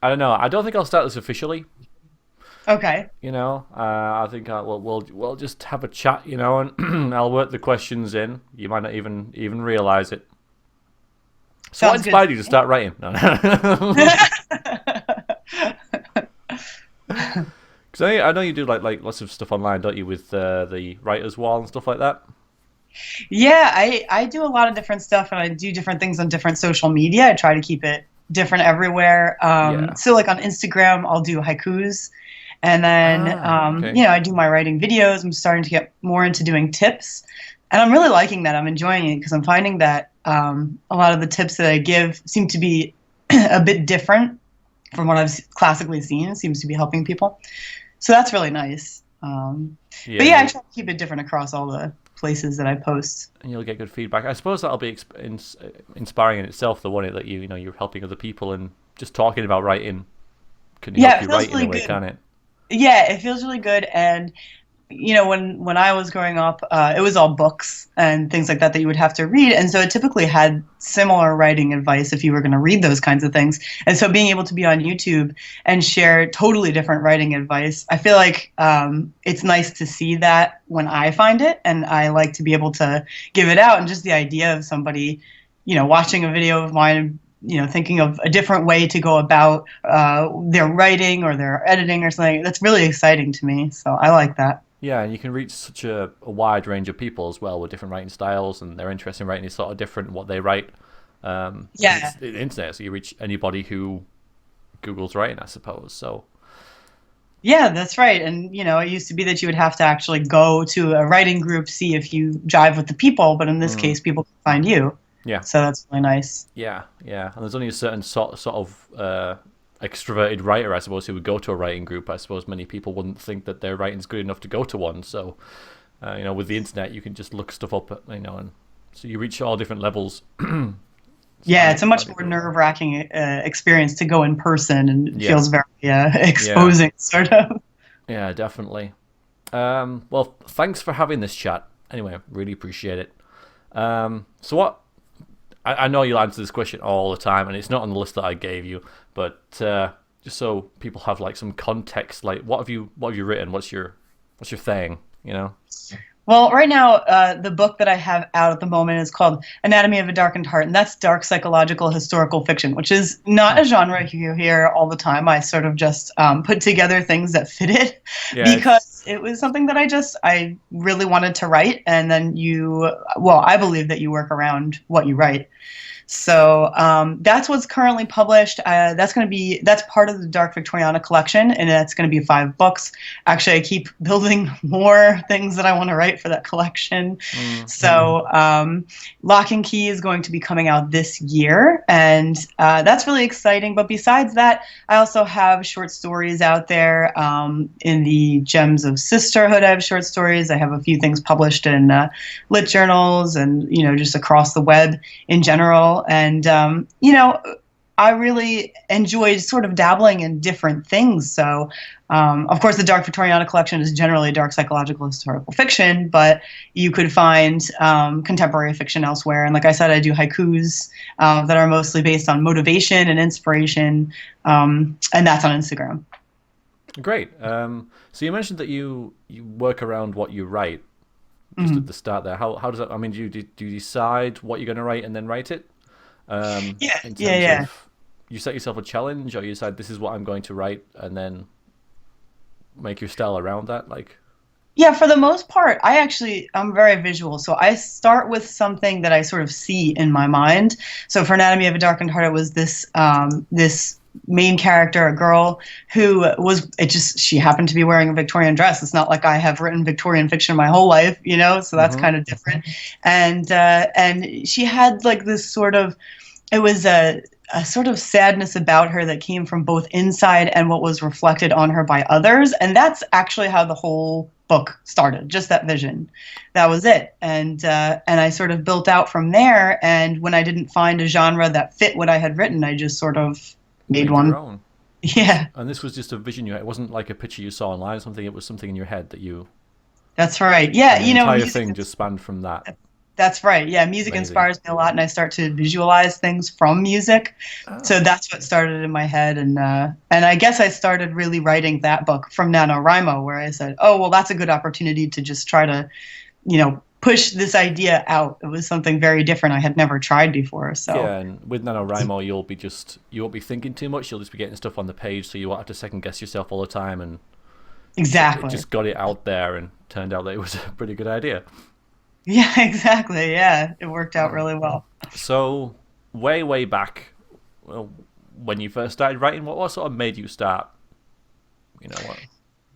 I don't know. I don't think I'll start this officially. Okay. I think we'll just have a chat, and I'll work the questions in. You might not even realize it. So, what Sounds good inspired to you to start writing? No. me. Because I know you do like lots of stuff online, don't you, with the writers' wall and stuff like that? Yeah, I do a lot of different stuff and I do different things on different social media. I try to keep it different everywhere. Yeah. So like on Instagram, I'll do haikus. And then, Okay. I do my writing videos. I'm starting to get more into doing tips. And I'm really liking that. I'm enjoying it because I'm finding that a lot of the tips that I give seem to be a bit different from what I've classically seen. It seems to be helping people. So that's really nice. Yeah, But and yeah, I you'll try to keep it different across all the places that I post. and you'll get good feedback. I suppose that'll be inspiring in itself. The one that you're helping other people and just talking about writing can help Yeah, it you feels write in a really way, good. can it? Yeah, it feels really good. And when I was growing up, it was all books and things like that that you would have to read, and so it typically had similar writing advice if you were going to read those kinds of things. And so being able to be on YouTube and share totally different writing advice, I feel like it's nice to see that when I find it, and I like to be able to give it out. And just the idea of somebody, watching a video of mine, thinking of a different way to go about their writing or their editing or something, that's really exciting to me. So I like that. Yeah, and you can reach such a wide range of people as well with different writing styles, and their interest in writing is sort of different in what they write. Because it's Yeah. the internet, so you reach anybody who Google's writing, I suppose. So Yeah, that's right. And, it used to be that you would have to actually go to a writing group, see if you jive with the people, but in this mm, case, people can find you. yeah, So that's really nice. yeah, and there's only a certain sort of extroverted writer, I suppose, who would go to a writing group. I suppose many people wouldn't think that their writing's good enough to go to one. So with the internet, you can just look stuff up, and so you reach all different levels. Yeah, it's a much Find it more really well. nerve-wracking experience to go in person, and it Yeah, feels very yeah, exposing, sort of. yeah, definitely. Well, thanks for having this chat. Anyway, really appreciate it. So what? I know you'll answer this question all the time, and it's not on the list that I gave you, but just so people have like some context, like what have you written? What's your thing? You know? Well, right now, the book that I have out at the moment is called Anatomy of a Darkened Heart, and that's dark psychological historical fiction, which is not Hmm. a genre you hear all the time. I sort of just put together things that fit it Yeah, it's because it was something that I really wanted to write, and then I believe that you work around what you write. So that's what's currently published. That's part of the Dark Victoriana collection, and that's going to be 5 books. Actually, I keep building more things that I want to write for that collection. mm, So Lock and Key is going to be coming out this year, and that's really exciting. But besides that, I also have short stories out there in the Gems of Sisterhood. I have short stories. I have a few things published in lit journals, and just across the web in general. And I really enjoyed sort of dabbling in different things. So, of course, the Dark Victoriana collection is generally dark psychological historical fiction, but you could find contemporary fiction elsewhere. And like I said, I do haikus that are mostly based on motivation and inspiration, and that's on Instagram. great. So you mentioned that you work around what you write just at Mhm. the start there. How does that? I mean, do you decide what you're going to write and then write it? Yeah, In yeah, terms yeah. of you set yourself a challenge, or you decide this is what I'm going to write, and then make your style around that. Like, Yeah, for the most part, I'm very visual. So I start with something that I sort of see in my mind. So for Anatomy of a Darkened Heart, it was this main character, a girl who she happened to be wearing a Victorian dress. It's not like I have written Victorian fiction my whole life, so that's mm-hmm. kind of different. And she had like this sort of it was a sort of sadness about her that came from both inside and what was reflected on her by others. And that's actually how the whole book started, just that vision. That was it. And I sort of built out from there. And when I didn't find a genre that fit what I had written, I just sort of made Made your one. own. Yeah, And this was just a vision you had. It wasn't like a picture you saw online or something. It was something in your head that you, that's right. Yeah, and the entire music thing just spanned from that. That's right. Yeah, music Amazing. inspires me a lot, and I start to visualize things from music. So Oh, that's what started in my head, and I guess I started really writing that book from NaNoWriMo, where I said, "Oh, well, that's a good opportunity to just try to, push this idea out." It was something very different I had never tried before. So yeah, and with NaNoWriMo, you won't be thinking too much. You'll just be getting stuff on the page, so you won't have to second guess yourself all the time. And so it exactly. just got it out there, and turned out that it was a pretty good idea. Yeah, exactly. Yeah, it worked out really well. So way back, well, when you first started writing, what sort of made you start? You know what?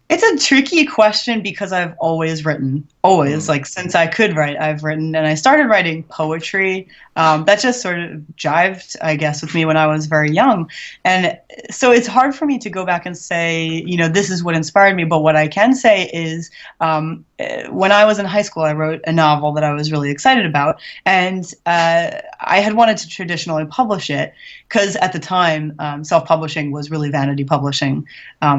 It's a tricky question because I've always written, always, Mm, like since I could write, I've written, and I started writing poetry. That just sort of jived, I guess, with me when I was very young. And so it's hard for me to go back and say, this is what inspired me. But what I can say is when I was in high school, I wrote a novel that I was really excited about. And I had wanted to traditionally publish it because at the time, self publishing was really vanity publishing,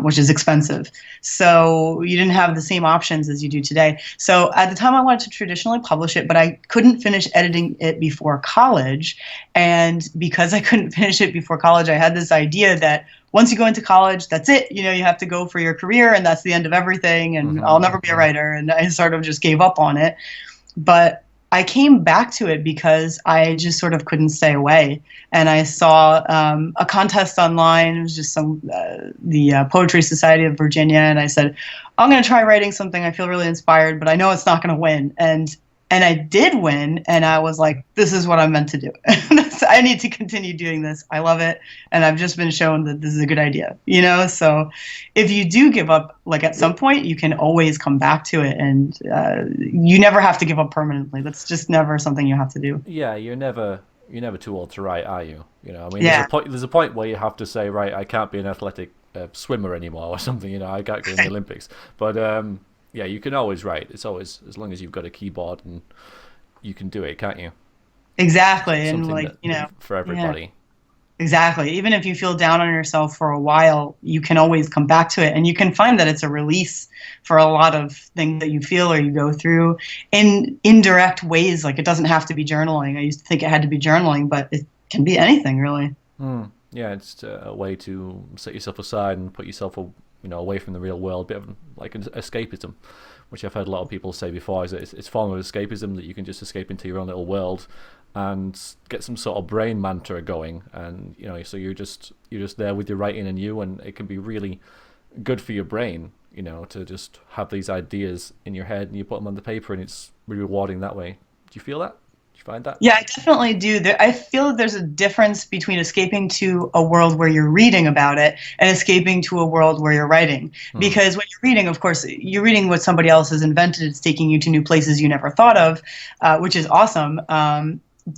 which is expensive. So you didn't have the same options as you do today. So at the time, I wanted to traditionally publish it, but I couldn't finish editing it before college. And because I couldn't finish it before college, I had this idea that once you go into college, that's it. You have to go for your career, and that's the end of everything. And I'll hmm never be a writer. And I sort of just gave up on it. But I came back to it because I just sort of couldn't stay away. And I saw a contest online. It was just the Poetry Society of Virginia. And I said, I'm going to try writing something. I feel really inspired, but I know it's not going to win. And I did win, and I was like, this is what I'm meant to do. I need to continue doing this. I love it, and I've just been shown that this is a good idea, So if you do give up, like at some point, you can always come back to it, and you never have to give up permanently. That's just never something you have to do. Yeah, you're never too old to write, are you? I mean, Yeah. there's a point where you have to say, right, I can't be an athletic swimmer anymore or something. I can't go in the Olympics. But yeah, you can always write. It's always as long as you've got a keyboard and you can do it, can't you? Exactly. It's And something like, that for yeah. everybody. Exactly. Even if you feel down on yourself for a while, you can always come back to it. And you can find that it's a release for a lot of things that you feel or you go through in indirect ways. Like it doesn't have to be journaling. I used to think it had to be journaling, but it can be anything really. Yeah, it's a way to set yourself aside and put yourself, away from the real world. A bit of like an escapism, which I've heard a lot of people say before. Is that it's a form of escapism that you can just escape into your own little world and get some sort of brain mantra going, and so you're just there with your writing and and it can be really good for your brain, to just have these ideas in your head and you put them on the paper, and it's really rewarding that way. Do you feel that? Do you find that? Yeah, I definitely do. I feel that there's a difference between escaping to a world where you're reading about it and escaping to a world where you're writing. Hmm. Because when you're reading, of course, you're reading what somebody else has invented. It's taking you to new places you never thought of, which is awesome.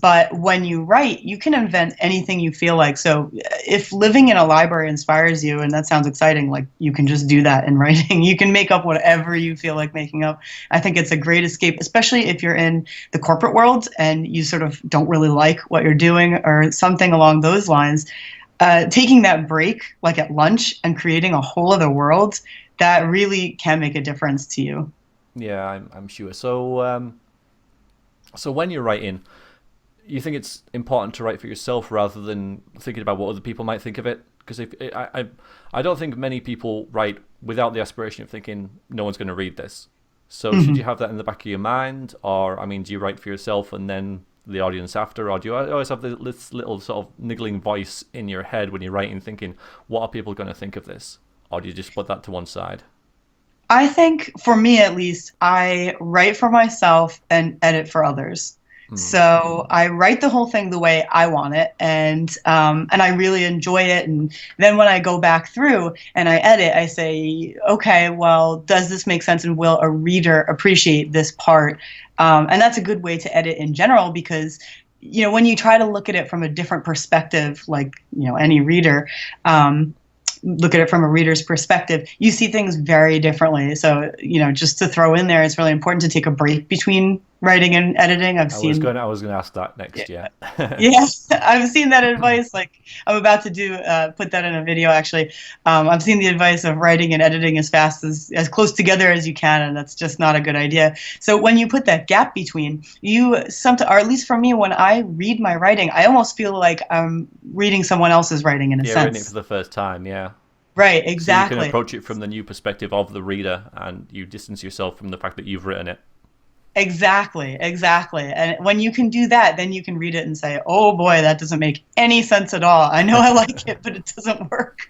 But when you write, you can invent anything you feel like. So if living in a library inspires you, and that sounds exciting, like you can just do that in writing. You can make up whatever you feel like making up. I think it's a great escape, especially if you're in the corporate world and you sort of don't really like what you're doing or something along those lines. Taking that break, like at lunch, and creating a whole other world, that really can make a difference to you. Yeah, I'm sure. So when you're writing, you think it's important to write for yourself rather than thinking about what other people might think of it? Because if I don't think many people write without the aspiration of thinking no one's going to read this. So should Mhm. you have that in the back of your mind, or I mean, do you write for yourself and then the audience after, or do you always have this little sort of niggling voice in your head when you're writing, thinking, what are people going to think of this, or do you just put that to one side? I think for me at least, I write for myself and edit for others. Hmm. So I write the whole thing the way I want it, and I really enjoy it. And then when I go back through and I edit, I say, okay, well, does this make sense, and will a reader appreciate this part? And that's a good way to edit in general because when you try to look at it from a different perspective, like any reader. Look at it from a reader's perspective, you see things very differently. So, just to throw in there, it's really important to take a break between writing and editing. I was gonna ask that next. Yeah. Yeah, I've seen that advice. Like I'm about to do put that in a video actually. I've seen the advice of writing and editing as fast as close together as you can, and that's just not a good idea. So when you put that gap between, or at least for me, when I read my writing, I almost feel like I'm reading someone else's writing in a Yeah, reading it sense. for the first time. Yeah. Right, So you can exactly. approach it from the new perspective of the reader, and you distance yourself from the fact that you've written it. Exactly, exactly. And when you can do that, then you can read it and say, oh boy, that doesn't make any sense at all. I know I like it, but it doesn't work.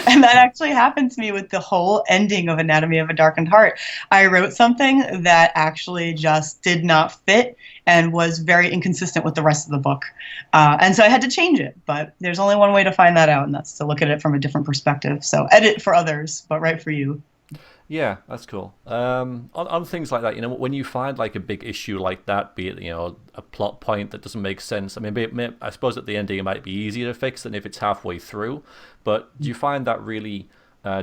And that actually happened to me with the whole ending of Anatomy of a Darkened Heart. I wrote something that actually just did not fit and was very inconsistent with the rest of the book. And so I had to change it. But there's only one way to find that out, and that's to look at it from a different perspective. So edit for others, but write for you. Yeah, that's cool. On things like that, when you find like a big issue like that, be it a plot point that doesn't make sense. I mean, I suppose at the ending it might be easier to fix than if it's halfway through. But do you find that really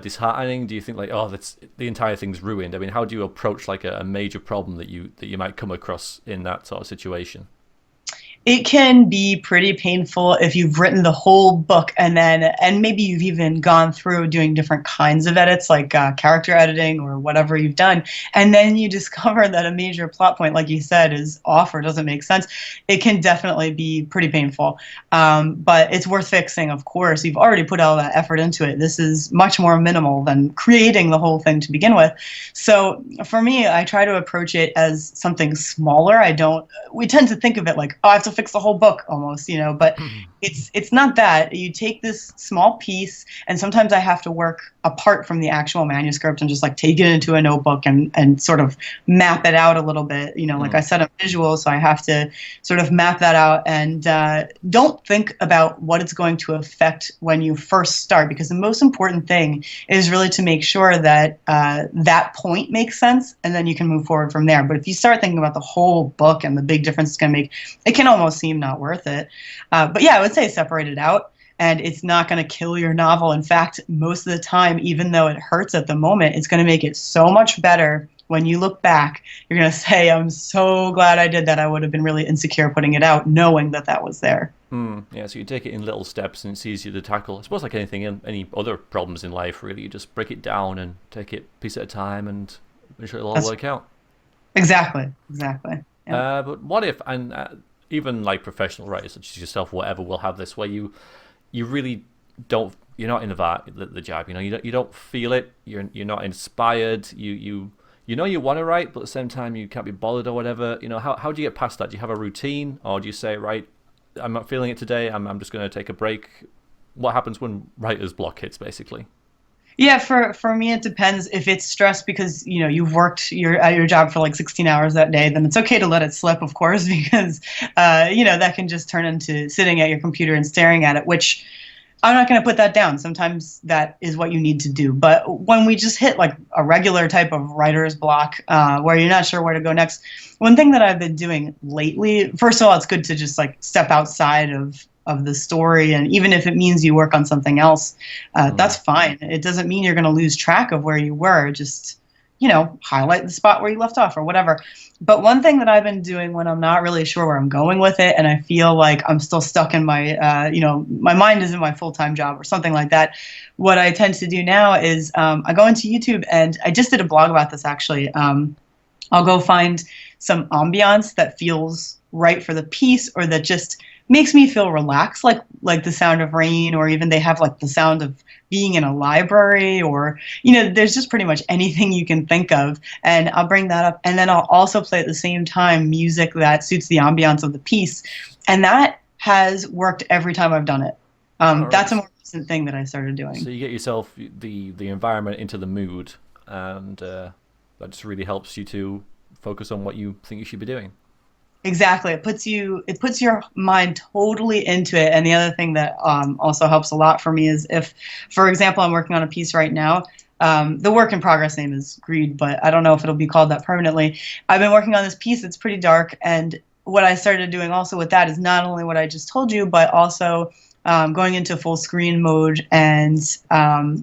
disheartening? Do you think like, oh, that's the entire thing's ruined? I mean, how do you approach like a major problem that you might come across in that sort of situation? It can be pretty painful if you've written the whole book and maybe you've even gone through doing different kinds of edits like character editing or whatever you've done, and then you discover that a major plot point, like you said, is off or doesn't make sense. It can definitely be pretty painful, but it's worth fixing. Of course, you've already put all that effort into it. This is much more minimal than creating the whole thing to begin with. So for me, I try to approach it as something smaller. I don't We tend to think of it like, oh, I have to fix the whole book almost, but it's not that. You take this small piece, and sometimes I have to work apart from the actual manuscript and just like take it into a notebook and sort of map it out a little bit. Like I said, I'm visual, so I have to sort of map that out and don't think about what it's going to affect when you first start, because the most important thing is really to make sure that that point makes sense, and then you can move forward from there. But if you start thinking about the whole book and the big difference it's going to make, it can almost seem not worth it. But yeah, I would say separate it out, and it's not going to kill your novel. In fact, most of the time, even though it hurts at the moment, it's going to make it so much better. When you look back, you're going to say, I'm so glad I did that. I would have been really insecure putting it out, knowing that that was there. Yeah, so you take it in little steps and it's easier to tackle. I suppose like anything, any other problems in life, really, you just break it down and take it piece at a time, and I'm sure it'll all That's work out. exactly, exactly. Yeah. But what if, and even like professional writers such as yourself, whatever, will have this where you really don't, you're not in the job, you don't feel it, you're not inspired, you want to write, but at the same time you can't be bothered or whatever. How do you get past that? Do you have a routine, or do you say, right, I'm not feeling it today, I'm just going to take a break? What happens when writer's block hits, basically? Yeah, for me it depends. If it's stress because you've worked at your job for like 16 hours that day, then it's okay to let it slip, of course, because that can just turn into sitting at your computer and staring at it, which I'm not going to put that down. Sometimes that is what you need to do. But when we just hit like a regular type of writer's block where you're not sure where to go next, one thing that I've been doing lately, first of all, it's good to just like step outside of the story, and even if it means you work on something else, that's fine. It doesn't mean you're going to lose track of where you were. Just highlight the spot where you left off or whatever. But one thing that I've been doing when I'm not really sure where I'm going with it, and I feel like I'm still stuck in my my mind is in my full-time job or something like that, what I tend to do now is I go into YouTube, and I just did a blog about this actually. I'll go find some ambiance that feels right for the piece, or that just makes me feel relaxed, like the sound of rain, or even they have like the sound of being in a library, or there's just pretty much anything you can think of, and I'll bring that up, and then I'll also play at the same time music that suits the ambiance of the piece, and that has worked every time I've done it. All That's a right. more recent thing that I started doing. So you get yourself the environment into the mood, and that just really helps you to focus on what you think you should be doing. Exactly. It puts your mind totally into it. And the other thing that also helps a lot for me is if, for example, I'm working on a piece right now. The work in progress name is Greed, but I don't know if it'll be called that permanently. I've been working on this piece that's pretty dark, and what I started doing also with that is not only what I just told you, but also going into full screen mode and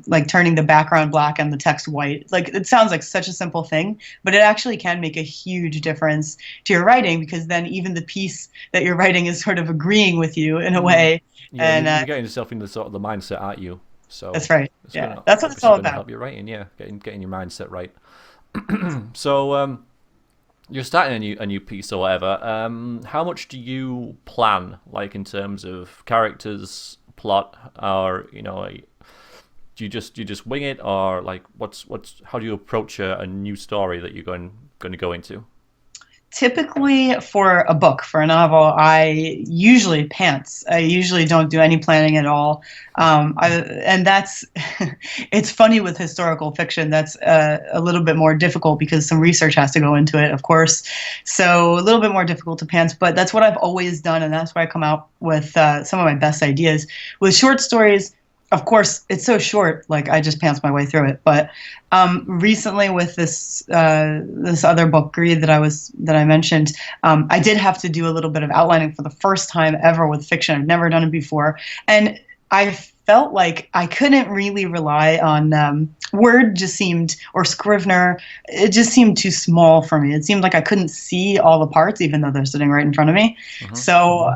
like turning the background black and the text white. Like it sounds like such a simple thing, but it actually can make a huge difference to your writing, because then even the piece that you're writing is sort of agreeing with you in a way. Yeah, And you're getting yourself into sort of the mindset, aren't you? So that's right. it's Yeah, gonna that's what it's obviously all gonna about. help your writing. Yeah, getting your mindset right. So you're starting a new piece or whatever. How much do you plan, like in terms of characters, plot, or do you just wing it, or like what's how do you approach a new story that you're going to go into? Typically, for a book, for a novel, I usually pants. I usually don't do any planning at all. And that's, it's funny with historical fiction, that's a little bit more difficult because some research has to go into it, of course. So a little bit more difficult to pants, but that's what I've always done, and that's why I come out with some of my best ideas. With short stories, of course, it's so short, like I just pants my way through it. But recently, with this other book, Greed, that I mentioned, I did have to do a little bit of outlining for the first time ever with fiction. I've never done it before, and I felt like I couldn't really rely on Word. Just seemed, or Scrivener, it just seemed too small for me. It seemed like I couldn't see all the parts, even though they're sitting right in front of me. Mm-hmm. So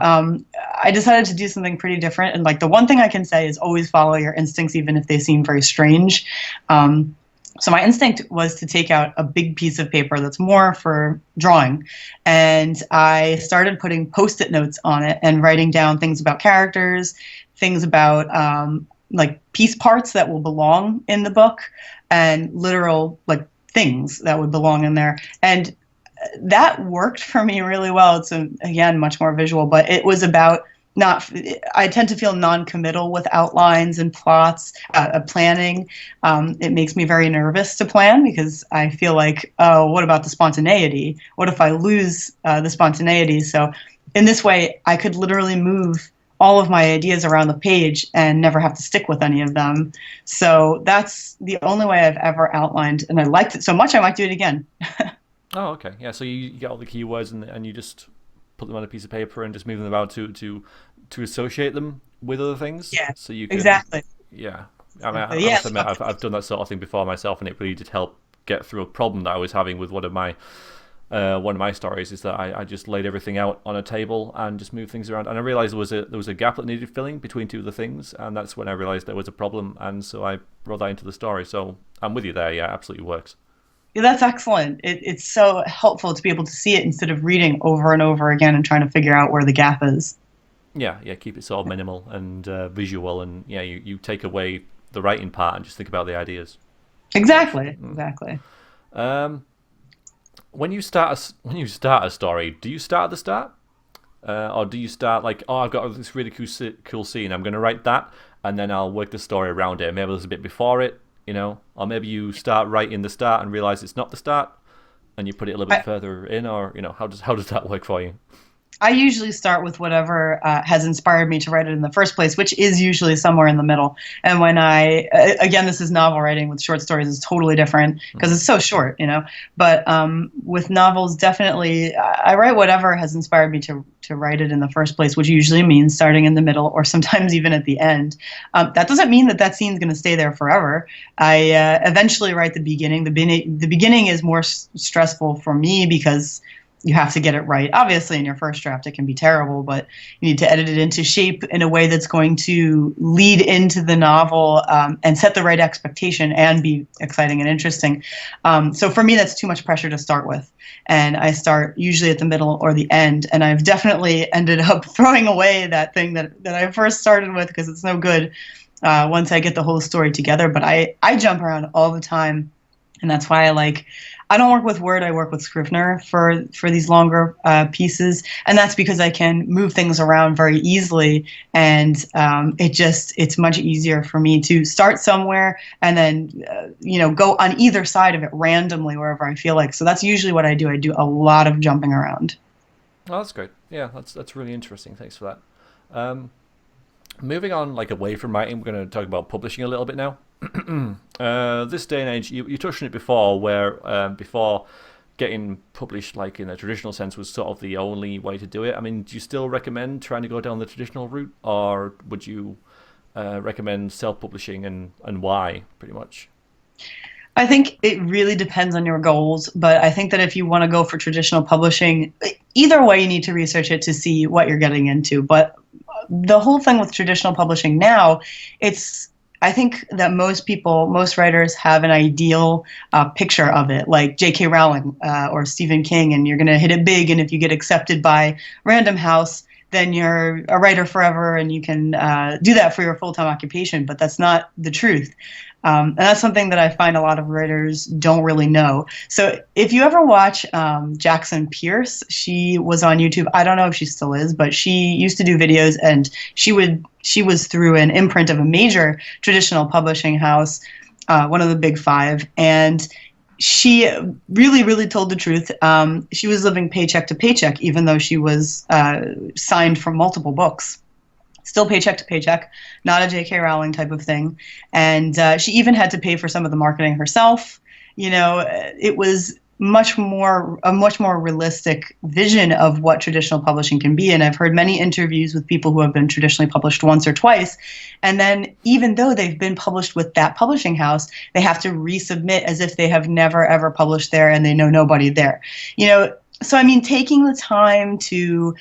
I decided to do something pretty different. And like the one thing I can say is always follow your instincts, even if they seem very strange. So my instinct was to take out a big piece of paper that's more for drawing, and I started putting post-it notes on it and writing down things about characters, things about like piece parts that will belong in the book, and literal like things that would belong in there. And that worked for me really well. It's again much more visual, but it was about not. I tend to feel non-committal with outlines and plots, planning. It makes me very nervous to plan because I feel like, oh, what about the spontaneity? What if I lose the spontaneity? So in this way, I could literally move all of my ideas around the page and never have to stick with any of them. So that's the only way I've ever outlined, and I liked it so much I might do it again. Oh, okay. Yeah, so you get all the keywords and you just put them on a piece of paper and just move them about to associate them with other things. Yeah, So you can, exactly. yeah. I mean, Exactly. I Yeah. must admit, I've done that sort of thing before myself, and it really did help get through a problem that I was having with one of my stories. Is that I just laid everything out on a table and just moved things around, and I realized there was a gap that needed filling between two of the things, and that's when I realized there was a problem, and so I brought that into the story. So I'm with you there. Yeah, absolutely works. Yeah, that's excellent. It's so helpful to be able to see it instead of reading over and over again and trying to figure out where the gap is. Yeah, yeah, keep it sort of minimal and visual, and yeah, you take away the writing part and just think about the ideas. Works. Exactly. Exactly. Um, when you start a story, do you start at the start, or do you start like, oh, I've got this really cool scene, I'm going to write that, and then I'll work the story around it. Maybe there's a bit before it, or maybe you start right in the start and realize it's not the start, and you put it a little bit I, further in, or how does that work for you? I usually start with whatever has inspired me to write it in the first place, which is usually somewhere in the middle. And when again, this is novel writing. With short stories, is totally different because it's so short. But with novels, definitely, I write whatever has inspired me to write it in the first place, which usually means starting in the middle or sometimes even at the end. That doesn't mean that that scene's going to stay there forever. I eventually write the beginning. The beginning is more stressful for me because you have to get it right. Obviously, in your first draft, it can be terrible, but you need to edit it into shape in a way that's going to lead into the novel and set the right expectation and be exciting and interesting. So for me, that's too much pressure to start with. And I start usually at the middle or the end. And I've definitely ended up throwing away that thing that I first started with because it's no good once I get the whole story together. But I jump around all the time. And that's why I don't work with Word. I work with Scrivener for these longer pieces, and that's because I can move things around very easily, and it's much easier for me to start somewhere and then go on either side of it randomly wherever I feel like. So that's usually what I do. I do a lot of jumping around. Oh, that's great. Yeah, that's really interesting. Thanks for that. Moving on, like away from writing, we're going to talk about publishing a little bit now. This day and age, you touched on it before, where before getting published like in a traditional sense was sort of the only way to do it. I mean, do you still recommend trying to go down the traditional route, or would you recommend self-publishing, and why, pretty much? I think it really depends on your goals, but I think that if you want to go for traditional publishing, either way, you need to research it to see what you're getting into. But the whole thing with traditional publishing now, it's I think that most people, most writers have an ideal picture of it, like J.K. Rowling or Stephen King, and you're going to hit it big. And if you get accepted by Random House, then you're a writer forever, and you can do that for your full-time occupation. But that's not the truth. And that's something that I find a lot of writers don't really know. So if you ever watch Jackson Pierce, she was on YouTube. I don't know if she still is, but she used to do videos, and she was through an imprint of a major traditional publishing house, one of the big five, and she really, really told the truth. She was living paycheck to paycheck, even though she was signed for multiple books. Still paycheck to paycheck, not a J.K. Rowling type of thing. And she even had to pay for some of the marketing herself. It was a much more realistic vision of what traditional publishing can be. And I've heard many interviews with people who have been traditionally published once or twice. And then even though they've been published with that publishing house, they have to resubmit as if they have never, ever published there and they know nobody there. So, I mean, taking the time to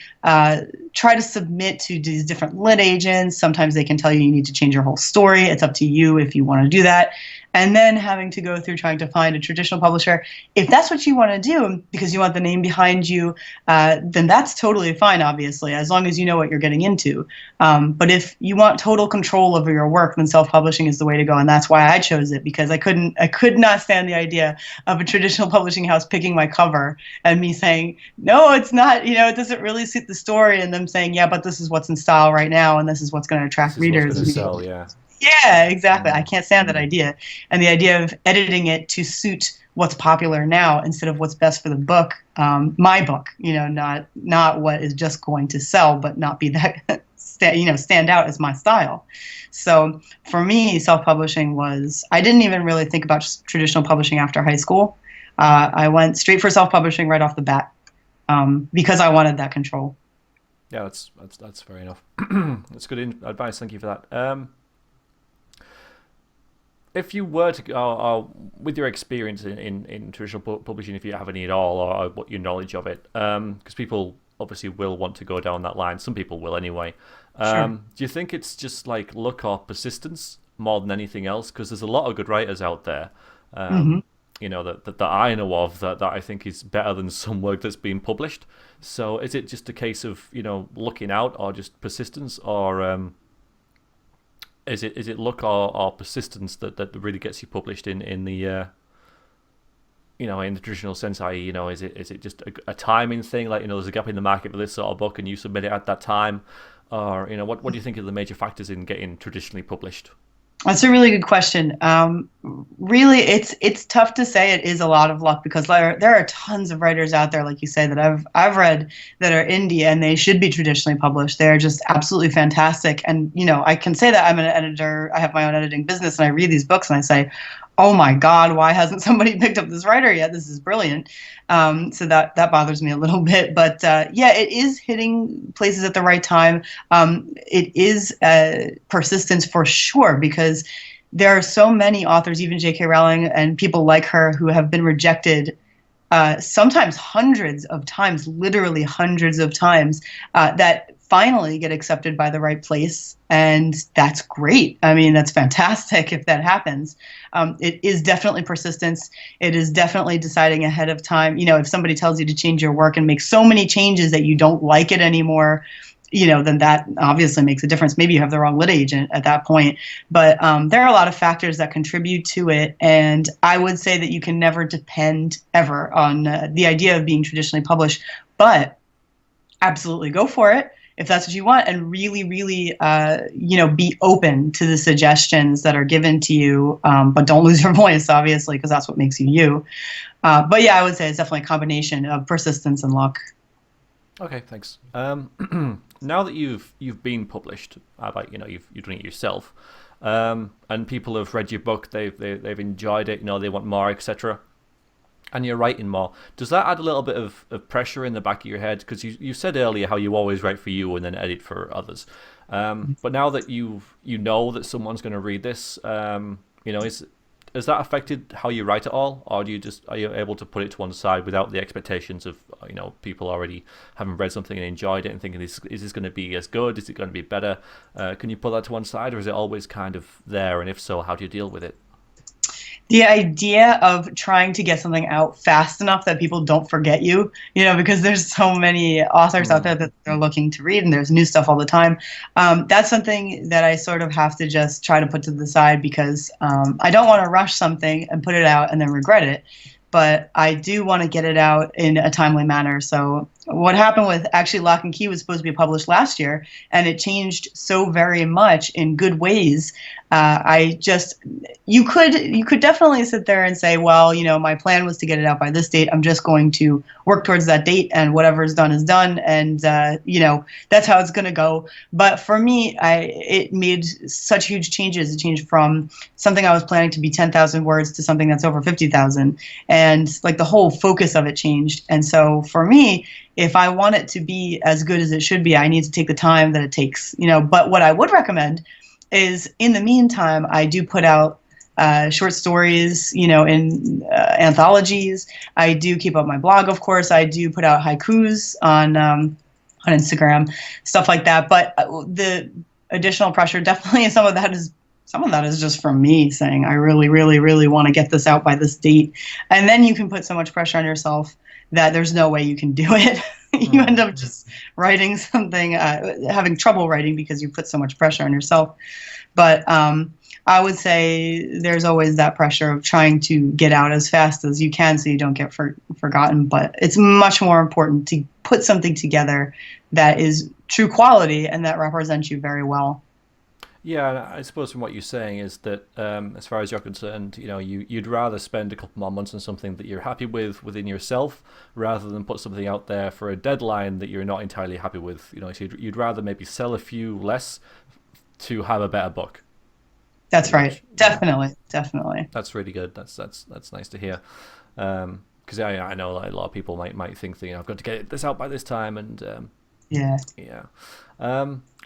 try to submit to these different lit agents, sometimes they can tell you need to change your whole story. It's up to you if you want to do that. And then having to go through trying to find a traditional publisher. If that's what you want to do because you want the name behind you, then that's totally fine, obviously, as long as you know what you're getting into. But if you want total control over your work, then self-publishing is the way to go. And that's why I chose it, because I could not stand the idea of a traditional publishing house picking my cover and me saying, no, it's not, it doesn't really suit the story. And them saying, yeah, but this is what's in style right now. And this is what's going to attract readers. What's gonna sell, yeah. Yeah, exactly. I can't stand that idea. And the idea of editing it to suit what's popular now instead of what's best for the book, my book, not what is just going to sell, but not be that, stand out as my style. So for me, self-publishing I didn't even really think about traditional publishing after high school. I went straight for self-publishing right off the bat because I wanted that control. Yeah, that's fair enough. That's good advice. Thank you for that. If you were to, with your experience in traditional publishing, if you have any at all, or what your knowledge of it, because people obviously will want to go down that line. Some people will anyway. Sure. Do you think it's just like luck or persistence more than anything else? Because there's a lot of good writers out there, that I know of that I think is better than some work that's been published. So is it just a case of looking out, or just persistence, or is it luck or persistence that really gets you published in the in the traditional sense? I.e., is it just a timing thing? Like, there's a gap in the market for this sort of book, and you submit it at that time, or what do you think are the major factors in getting traditionally published? That's a really good question. Really, it's tough to say. It is a lot of luck because there are tons of writers out there, like you say, that I've read that are indie and they should be traditionally published. They're just absolutely fantastic. And I can say that I'm an editor. I have my own editing business, and I read these books and I say, oh my God, why hasn't somebody picked up this writer yet? This is brilliant. So that bothers me a little bit. But yeah, it is hitting places at the right time. It is persistence for sure, because there are so many authors, even J.K. Rowling and people like her, who have been rejected sometimes hundreds of times, literally hundreds of times, that finally get accepted by the right place. And that's great. I mean, that's fantastic if that happens. It is definitely persistence. It is definitely deciding ahead of time. If somebody tells you to change your work and make so many changes that you don't like it anymore, then that obviously makes a difference. Maybe you have the wrong lit agent at that point. But there are a lot of factors that contribute to it. And I would say that you can never depend ever on the idea of being traditionally published. But absolutely go for it if that's what you want, and really, really, be open to the suggestions that are given to you. But don't lose your voice, obviously, because that's what makes you you. But yeah, I would say it's definitely a combination of persistence and luck. Okay, thanks. Now that you've been published, you've done it yourself, and people have read your book, they've enjoyed it, they want more, etc. and you're writing more, does that add a little bit of pressure in the back of your head? Because you said earlier how you always write for you and then edit for others. But now that you know that someone's going to read this, has that affected how you write at all, or are you able to put it to one side without the expectations of people already having read something and enjoyed it and thinking, is this going to be as good? Is it going to be better? Can you put that to one side, or is it always kind of there? And if so, how do you deal with it? The idea of trying to get something out fast enough that people don't forget you, because there's so many authors out there that they're looking to read and there's new stuff all the time. That's something that I sort of have to just try to put to the side because I don't want to rush something and put it out and then regret it. But I do want to get it out in a timely manner. So what happened with actually Lock and Key was supposed to be published last year, and it changed so very much in good ways. You could definitely sit there and say, well, my plan was to get it out by this date. I'm just going to work towards that date, and whatever is done is done, and that's how it's going to go. But for me, it made such huge changes. It changed from something I was planning to be 10,000 words to something that's over 50,000, and like the whole focus of it changed. And so for me, if I want it to be as good as it should be, I need to take the time that it takes. But what I would recommend is, in the meantime, I do put out short stories, in anthologies. I do keep up my blog, of course. I do put out haikus on Instagram, stuff like that. But the additional pressure, definitely, some of that is just from me saying, I really, really, really want to get this out by this date. And then you can put so much pressure on yourself that there's no way you can do it. You end up just writing something, having trouble writing because you put so much pressure on yourself. But I would say there's always that pressure of trying to get out as fast as you can so you don't get forgotten. But it's much more important to put something together that is true quality and that represents you very well. Yeah, I suppose from what you're saying is that, as far as you're concerned, you'd rather spend a couple more months on something that you're happy with within yourself, rather than put something out there for a deadline that you're not entirely happy with. So you'd rather maybe sell a few less to have a better book. That's right. Definitely, definitely. That's really good. That's nice to hear. Because I know like a lot of people might think that I've got to get this out by this time, and yeah.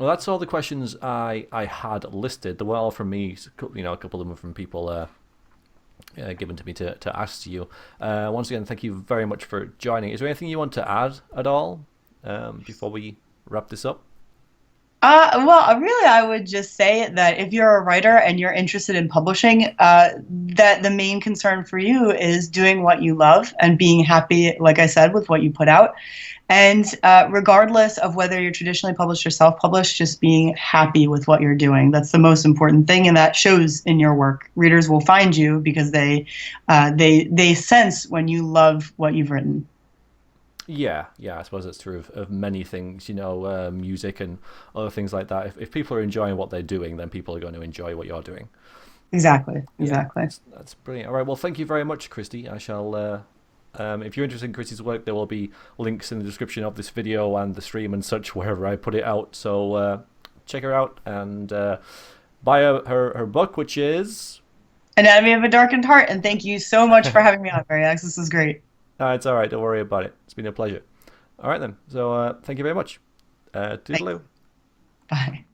Well, that's all the questions I had listed. They were all from me. A couple of them from people given to me to ask to you. Once again, thank you very much for joining. Is there anything you want to add at all before we wrap this up? Well, really, I would just say that if you're a writer and you're interested in publishing, that the main concern for you is doing what you love and being happy, like I said, with what you put out. And regardless of whether you're traditionally published or self-published, just being happy with what you're doing. That's the most important thing, and that shows in your work. Readers will find you because they sense when you love what you've written. Yeah, I suppose that's true of many things, music and other things like that. If people are enjoying what they're doing, then people are going to enjoy what you're doing. Exactly. Yeah, that's brilliant. All right, well, thank you very much, Christie. I shall, if you're interested in Christie's work, there will be links in the description of this video and the stream and such wherever I put it out. So check her out and buy her book, which is Anatomy of a Darkened Heart. And thank you so much for having me on, Mariax. This was great. It's all right. Don't worry about it. It's been a pleasure. All right, then. So thank you very much. Toodaloo. Bye.